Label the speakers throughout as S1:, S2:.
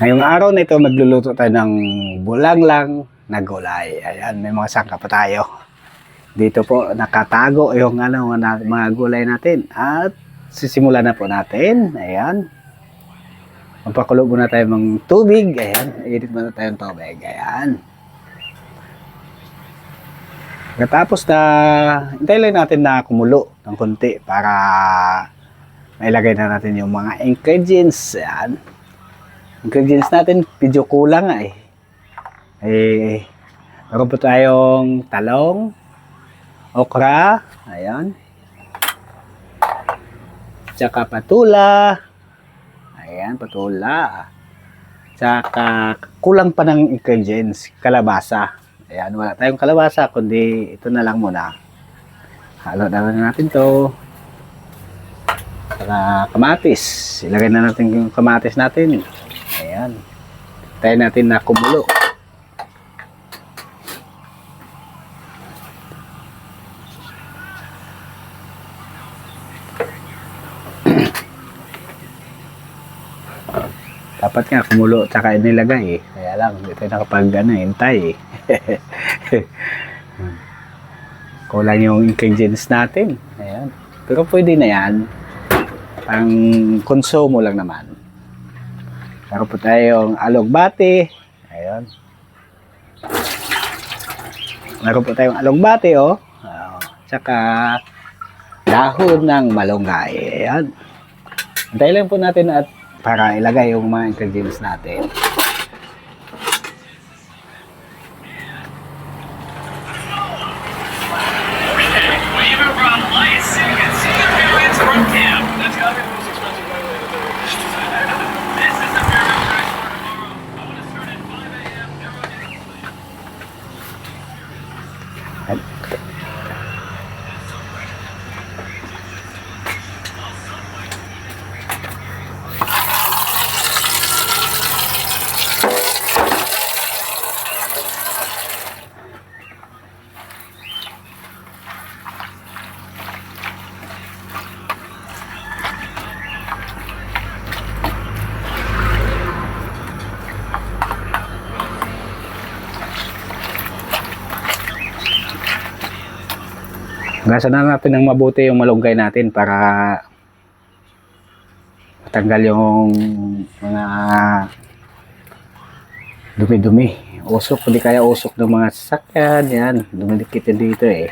S1: Ngayong araw na ito, magluluto tayo ng bulanglang na gulay. Ayan, may mga sangka pa tayo. Dito po nakatago yung mga gulay natin. At sisimulan na po natin. Ayan. Magpakulo muna tayo ng tubig. Ayan, edit muna tayo ng tubig. Ayan. Katapos na, hintay lang natin na kumulo ng konti para mailagay na natin yung mga ingredients. Ayan. Ingredients natin, medyo kulang nga eh. Meron po tayong talong, okra, ayan. Tsaka patula. Ayan, patula. Tsaka kulang pa ng ingredients, kalabasa. Ayan, wala tayong kalabasa, kundi ito na lang muna. Halo na lang natin to. Tsaka kamatis. Ilagay na natin yung kamatis natin. Ayan. Tayo natin na kumulo. Dapat nga kumulo tsaka inilagay eh. Kaya lang, hindi tayo nakapag hintay eh. Kulang yung ingredients natin. Ayan. Pero pwede na yan. Pang konsumo lang naman. Meron po tayong alugbati. Ayan. Meron po tayong alugbati oh. Tsaka dahon ng malunggay. Ayan. Antay lang po natin at para ilagay yung mga ingredients natin. Gasan na natin ng mabuti yung malunggay natin para matanggal yung mga dumi-dumi. Usok, hindi kaya usok ng mga sasakyan. Yan, dumidikit din dito eh.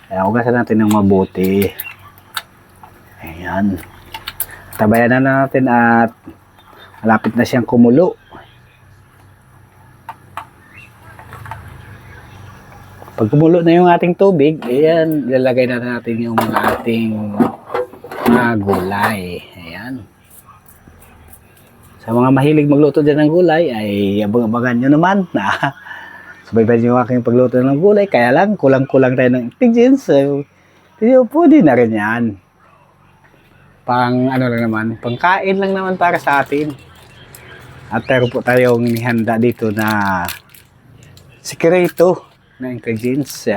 S1: Kaya ugasan natin ng mabuti. Ayan. Tabayan na natin at malapit na siyang kumulo. Pag kumulo na yung ating tubig, ayan, lalagay na natin yung ating mga gulay. Ayan. Sa mga mahilig magluto dyan ng gulay, ay abang-abangan nyo naman na subaybayan yung aking pagluto ng gulay. Kaya lang, kulang-kulang tayo ng ingredients. So, pwede na rin yan. Pang ano lang naman, pangkain lang naman para sa atin. At meron po tayong nihanda dito na sikreto na ingredients.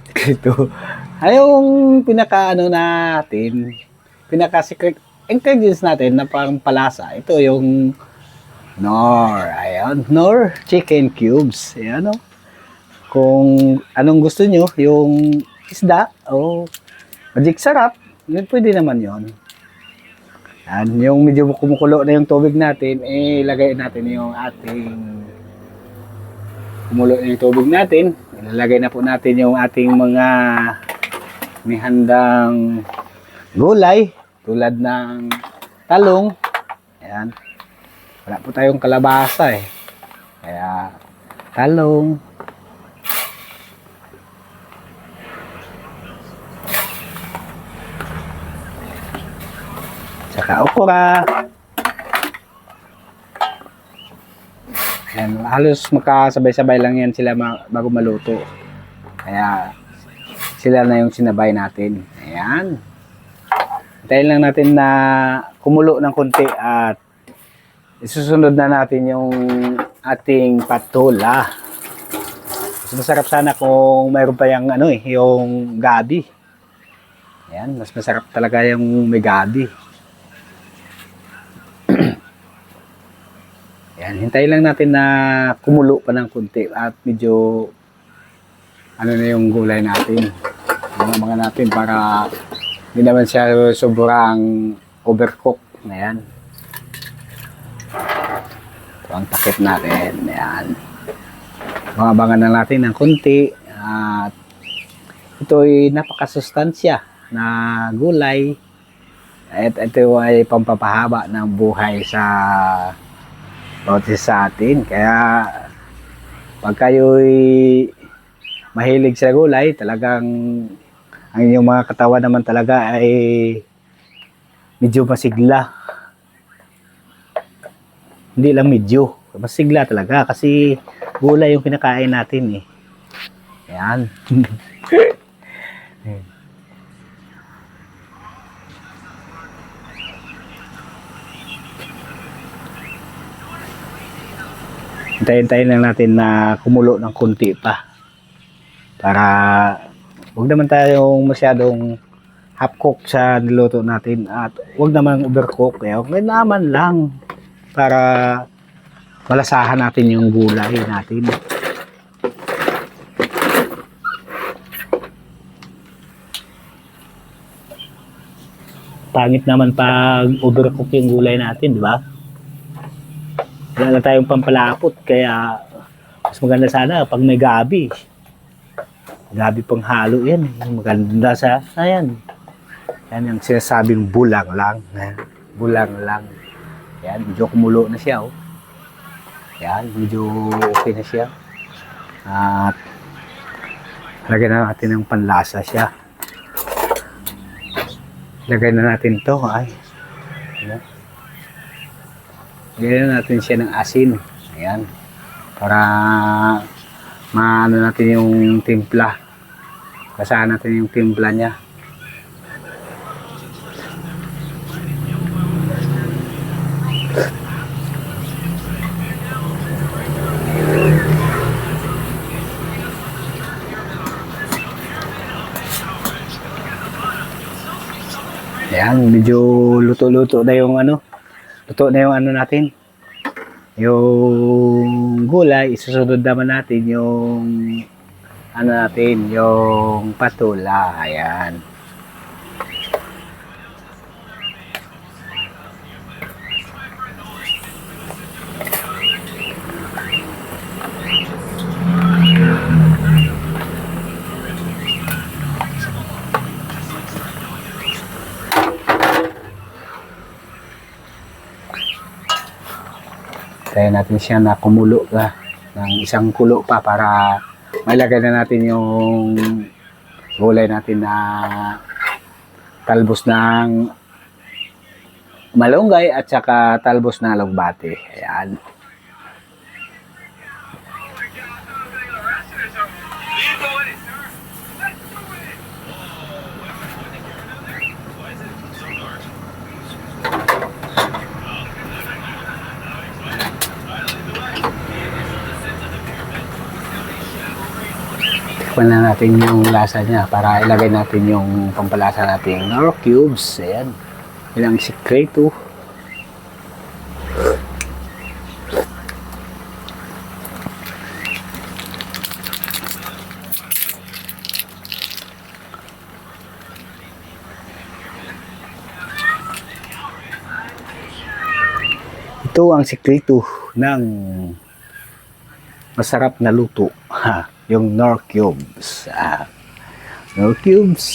S1: Sikreto. Ay yung pinaka-secret ingredients natin na parang palasa. Ito yung Knorr. Ayan, Knorr chicken cubes. Ayan o. Kung anong gusto nyo, yung isda o magic sarap, yun pwede naman yon. Yan, yung medyo kumukulo na yung tubig natin, ilagay natin yung ating kumulo na yung tubig natin. Ilalagay na po natin yung ating mga nihandang gulay tulad ng talong. Ayan. Wala po tayong kalabasa eh. Kaya talong. Tsaka okra. Ayan, halos magkasabay-sabay lang yan sila bago maluto. Kaya sila na yung sinabay natin. Ayan. Hintayin lang natin na kumulo ng konti at isusunod na natin yung ating patula. Mas masarap sana kung mayroon pa yung yung gabi. Ayan, mas masarap talaga yung may gabi. Ayan, hintayin lang natin na kumulo pa ng kunti at medyo ano na yung gulay natin. Mga natin para hindi naman siya sobrang overcook. Ayan. Ito ang takip natin. Ayan. Abangan na natin ng kunti. At ito ay napakasustansya na gulay. At ito ay pampapahaba ng buhay sa bawat isa sa atin. Kaya pag kayo'y mahilig sa gulay, talagang ang inyong mga katawan naman talaga ay medyo masigla. Hindi lang medyo, masigla talaga kasi gulay yung kinakain natin eh. Ayan. Hintayin lang natin na kumulo ng kunti pa. Para huwag naman tayong masyadong half cook sa niluto natin at huwag naman overcook. Kaya huwag naman lang para malasahan natin yung gulay natin. Pangit naman pag overcook yung gulay natin, di ba? Wala na tayong pampalapot, kaya mas maganda sana pag may gabi. Gabi pang halo yan. Maganda sa, ayan. Yan yung sinasabing bulang lang. Bulang lang. Yan, medyo kumulo na siya. Oh. Yan, medyo okay na siya. At lagyan na natin ng panlasa siya. Lagyan na natin to. Ay. Ayan. Lagyan na natin siya ng asin. Ayan. Para maano natin yung timpla. Basahan natin yung timpla niya. Ayan, medyo luto-luto na yung ano. Luto na yung ano natin. Yung gulay, isusunod naman natin yung ano natin, yung patula. Ayan. Kaya natin siya na kumulo ka ng isang kulo pa para mailagay na natin yung gulay natin na talbos ng malunggay at saka talbos na alugbate. Ayan. Tikman na natin yung lasa niya para ilagay natin yung pampalasa natin Knorr cubes. Ayan. Ilang sikreto. Ito ang sikreto ng masarap na luto. Yung Knorr cubes. Knorr cubes.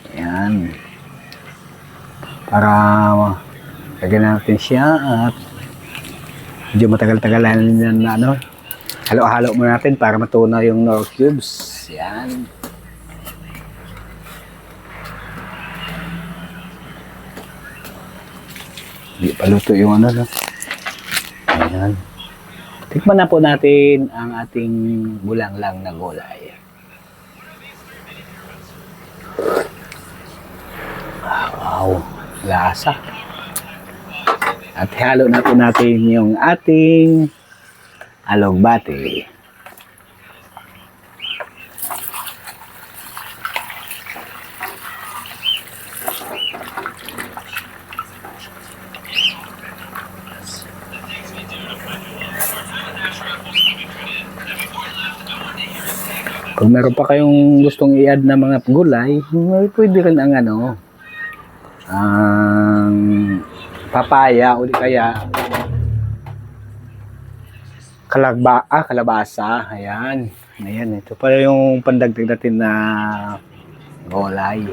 S1: Ayan. Para lagyan natin siya at medyo matagal-tagalan na ano. Halo-halo muna natin para matunaw yung Knorr cubes. Ayan. Hindi pa luto yung ano. No? Ayan. Tikman na po natin ang ating bulanglang na gulay. Wow, lasa. At halo na po natin yung ating alugbate. Kung meron pa kayong gustong i-add na mga gulay, pwede rin ang ang papaya o di kaya kalabasa. Ayan. Ayan, ito pa yung pandagdag natin na gulay.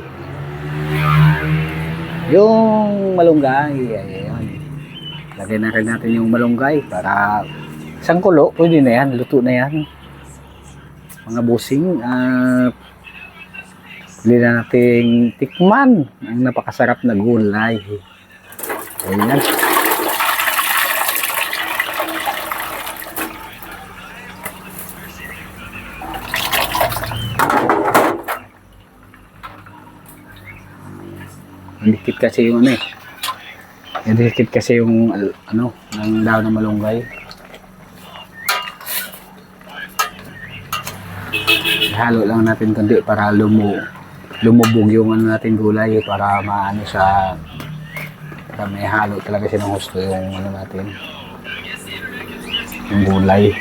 S1: Yung malunggay, ayan. Lagyan na rin natin yung malunggay para isang kulo, pwede na yan, luto na yan. Mga busing, pwede na nating tikman ang napakasarap na gulay. Ayan. Dikit kasi yung dikit kasi yung ng daw ng malunggay. Halo lang natin kundi para lumubog yung natin gulay para maano sa para may halo talaga siya ng gusto yung natin yung gulay.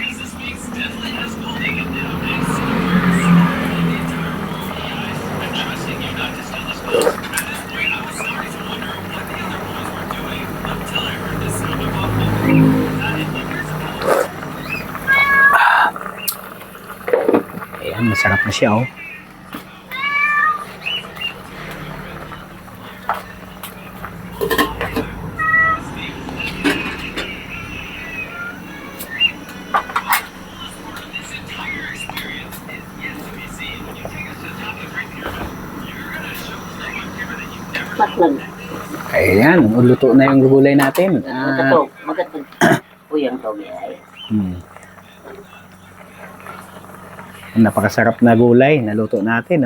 S1: Ayan, masarap na siya Ayan, luto na yung gulay natin.
S2: Magkatog uyang to ay.
S1: Napakasarap na gulay, naluto natin,